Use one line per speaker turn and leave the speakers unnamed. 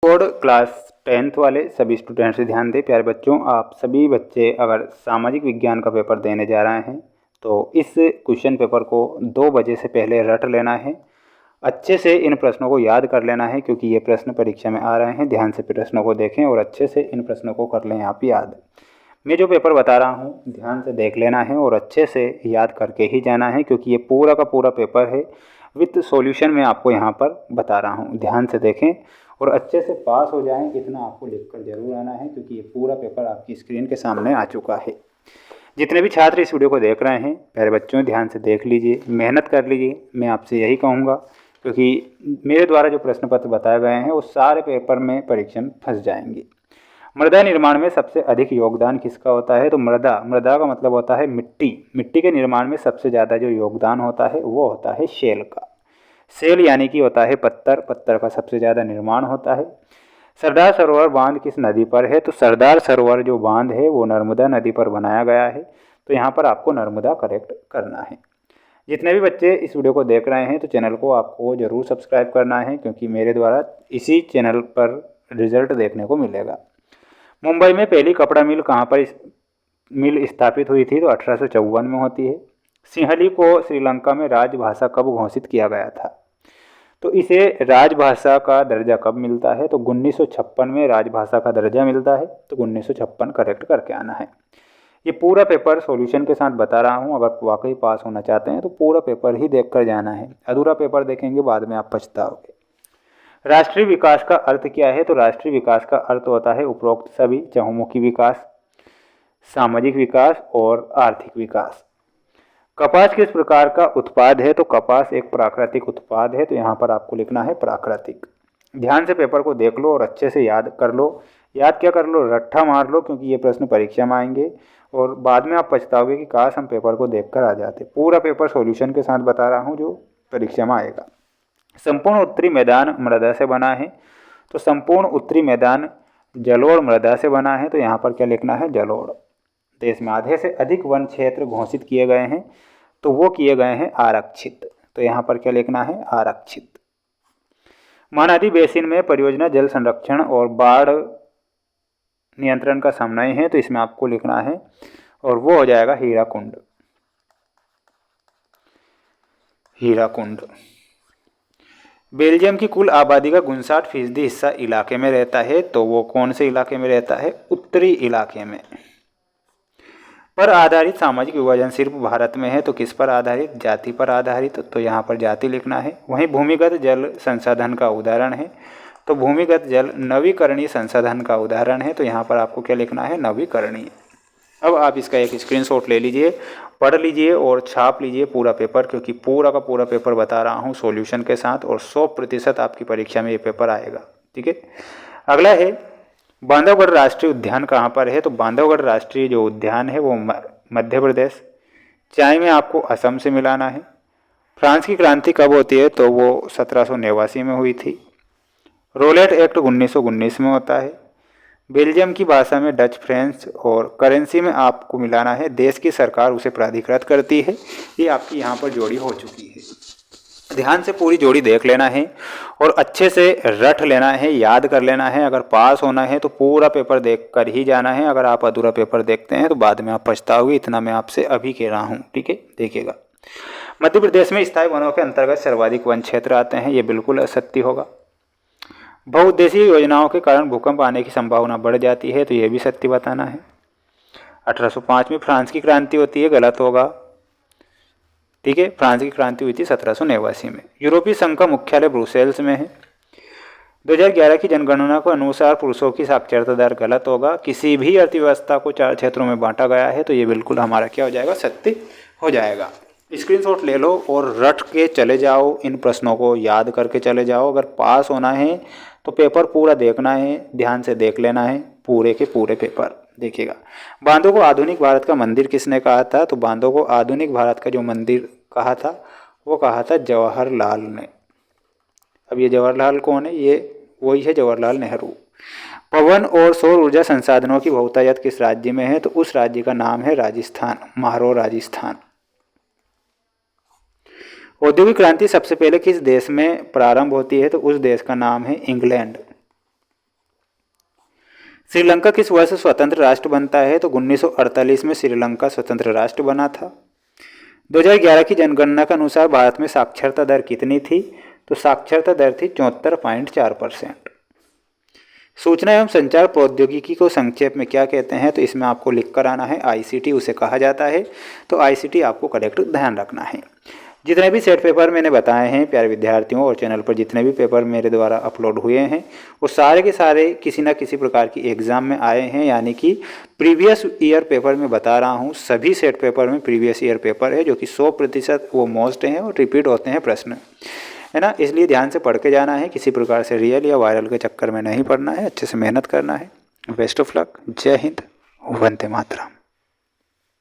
Board class 10th वाले सभी students ध्यान दें। प्यारे बच्चों, आप सभी बच्चे अगर सामाजिक विज्ञान का पेपर देने जा रहे हैं तो इस क्वेश्चन पेपर को 2 बजे से पहले रट लेना है। अच्छे से इन प्रश्नों को याद कर लेना है क्योंकि ये प्रश्न परीक्षा में आ रहे हैं। ध्यान से प्रश्नों को देखें और अच्छे से इन प्रश्नों को कर लें आप याद। मैं जो पेपर बता रहा हूँ ध्यान से देख लेना है और अच्छे से याद करके ही जाना है क्योंकि ये पूरा का पूरा पेपर है विथ सॉल्यूशन मैं आपको यहाँ पर बता रहा हूँ। ध्यान से देखें और अच्छे से पास हो जाएं इतना आपको लिखकर जरूर आना है क्योंकि ये पूरा पेपर आपकी स्क्रीन के सामने आ चुका है। जितने भी छात्र इस वीडियो को देख रहे हैं प्यारे बच्चों ध्यान से देख लीजिए, मेहनत कर लीजिए। मैं आपसे यही कहूँगा क्योंकि मेरे द्वारा जो प्रश्न पत्र बताए गए हैं वो सारे पेपर में परीक्षा में फंस जाएंगे। मृदा निर्माण में सबसे अधिक योगदान किसका होता है? तो मृदा का मतलब होता है मिट्टी। मिट्टी के निर्माण में सबसे ज़्यादा जो योगदान होता है वो होता है शेल का। सेल यानी कि होता है पत्थर। पत्थर का सबसे ज़्यादा निर्माण होता है। सरदार सरोवर बांध किस नदी पर है? तो सरदार सरोवर जो बांध है वो नर्मदा नदी पर बनाया गया है। तो यहाँ पर आपको नर्मदा करेक्ट करना है। जितने भी बच्चे इस वीडियो को देख रहे हैं तो चैनल को आपको ज़रूर सब्सक्राइब करना है क्योंकि मेरे द्वारा इसी चैनल पर रिजल्ट देखने को मिलेगा। मुंबई में पहली कपड़ा मिल कहाँ पर मिल स्थापित हुई थी? तो 1854 में होती है। सिंहली को श्रीलंका में राजभाषा कब घोषित किया गया था? तो इसे राजभाषा का दर्जा कब मिलता है? तो 1956 में राजभाषा का दर्जा मिलता है। तो 1956 करेक्ट करके आना है। ये पूरा पेपर सॉल्यूशन के साथ बता रहा हूँ। अगर वाकई पास होना चाहते हैं तो पूरा पेपर ही देख कर जाना है। अधूरा पेपर देखेंगे बाद में आप पछताओगे। राष्ट्रीय विकास का अर्थ क्या है? तो राष्ट्रीय विकास का अर्थ होता है उपरोक्त सभी चहुमुखी विकास, सामाजिक विकास और आर्थिक विकास। कपास किस प्रकार का उत्पाद है? तो कपास एक प्राकृतिक उत्पाद है। तो यहाँ पर आपको लिखना है प्राकृतिक। ध्यान से पेपर को देख लो और अच्छे से याद कर लो। याद क्या कर लो? रट्ठा मार लो क्योंकि ये प्रश्न परीक्षा में आएंगे और बाद में आप पछताओगे कि काश हम पेपर को देखकर आ जाते। पूरा पेपर सॉल्यूशन के साथ बता रहा हूँ जो परीक्षा में आएगा। संपूर्ण उत्तरी मैदान मृदा से बना है। तो संपूर्ण उत्तरी मैदान जलोढ़ मृदा से बना है। तो यहाँ पर क्या लिखना है? जलोढ़। देश में आधे से अधिक वन क्षेत्र घोषित किए गए हैं तो वो किए गए हैं आरक्षित। तो यहाँ पर क्या लिखना है? आरक्षित। महानदी बेसिन में परियोजना जल संरक्षण और बाढ़ नियंत्रण का समन्वय है। तो इसमें आपको लिखना है और वो हो जाएगा हीराकुंड। हीराकुंड। बेल्जियम की कुल आबादी का 59% हिस्सा इलाके में रहता है। तो वो कौन से इलाके में रहता है? उत्तरी इलाके में। पर आधारित सामाजिक विभाजन सिर्फ भारत में है। तो किस पर आधारित? जाति पर आधारित। तो यहाँ पर जाति लिखना है। वहीं भूमिगत जल संसाधन का उदाहरण है। तो भूमिगत जल नवीकरणीय संसाधन का उदाहरण है। तो यहाँ पर आपको क्या लिखना है? नवीकरणीय। अब आप इसका एक स्क्रीनशॉट ले लीजिए, पढ़ लीजिए और छाप लीजिए पूरा पेपर क्योंकि पूरा का पूरा पेपर बता रहा हूँ सॉल्यूशन के साथ और 100% आपकी परीक्षा में ये पेपर आएगा। ठीक है। अगला है बांधवगढ़ राष्ट्रीय उद्यान कहाँ पर है? तो बांधवगढ़ राष्ट्रीय जो उद्यान है वो मध्य प्रदेश। चाय में आपको असम से मिलाना है। फ्रांस की क्रांति कब होती है? तो वो 1789 में हुई थी। रोलेट एक्ट 1919 में होता है। बेल्जियम की भाषा में डच, फ्रेंच और करेंसी में आपको मिलाना है देश की सरकार उसे प्राधिकृत करती है। ये आपकी यहाँ पर जोड़ी हो चुकी है। ध्यान से पूरी जोड़ी देख लेना है और अच्छे से रट लेना है, याद कर लेना है। अगर पास होना है तो पूरा पेपर देख कर ही जाना है। अगर आप अधूरा पेपर देखते हैं तो बाद में आप पछताओगे। इतना मैं आपसे अभी कह रहा हूँ। ठीक है, देखिएगा। मध्य प्रदेश में स्थायी वनों के अंतर्गत सर्वाधिक वन क्षेत्र आते हैं। ये बिल्कुल असत्य होगा। बहुउद्देशीय योजनाओं के कारण भूकंप आने की संभावना बढ़ जाती है। तो ये भी सत्य बताना है। 1805 में फ्रांस की क्रांति होती है। गलत होगा। ठीक है, फ्रांस की क्रांति हुई थी 1789 में। यूरोपीय संघ का मुख्यालय ब्रुसेल्स में है। 2011 की जनगणना के अनुसार पुरुषों की साक्षरता दर गलत होगा। किसी भी अर्थव्यवस्था को 4 क्षेत्रों में बांटा गया है। तो ये बिल्कुल हमारा क्या हो जाएगा? सत्य हो जाएगा। स्क्रीनशॉट ले लो और रट के चले जाओ। इन प्रश्नों को याद करके चले जाओ। अगर पास होना है तो पेपर पूरा देखना है, ध्यान से देख लेना है पूरे के पूरे पेपर। देखिएगा, बांधों को आधुनिक भारत का मंदिर किसने कहा था? तो बांधों को आधुनिक भारत का जो मंदिर कहा था वो कहा था जवाहरलाल ने। अब ये जवाहरलाल कौन है? ये वही है जवाहरलाल नेहरू। पवन और सौर ऊर्जा संसाधनों की बहुतायत किस राज्य में है? तो उस राज्य का नाम है राजस्थान, म्हारो राजस्थान। औद्योगिक क्रांति सबसे पहले किस देश में प्रारंभ होती है? तो उस देश का नाम है इंग्लैंड। श्रीलंका किस वर्ष स्वतंत्र राष्ट्र बनता है? तो 1948 में श्रीलंका स्वतंत्र राष्ट्र बना था। 2011 की जनगणना के अनुसार भारत में साक्षरता दर कितनी थी? तो साक्षरता दर थी 74.4%। सूचना एवं संचार प्रौद्योगिकी को संक्षेप में क्या कहते हैं? तो इसमें आपको लिख कर आना है ICT उसे कहा जाता है। तो ICT आपको करेक्ट ध्यान रखना है। जितने भी सेट पेपर मैंने बताए हैं प्यारे विद्यार्थियों, और चैनल पर जितने भी पेपर मेरे द्वारा अपलोड हुए हैं वो सारे के सारे किसी न किसी प्रकार की एग्ज़ाम में आए हैं, यानी कि प्रीवियस ईयर पेपर में बता रहा हूँ। सभी सेट पेपर में प्रीवियस ईयर पेपर है जो कि 100% वो मोस्ट हैं और रिपीट होते हैं प्रश्न, है ना। इसलिए ध्यान से पढ़ के जाना है, किसी प्रकार से रियल या वायरल के चक्कर में नहीं पड़ना है, अच्छे से मेहनत करना है। Best of luck. जय हिंद, वंदे मातरम।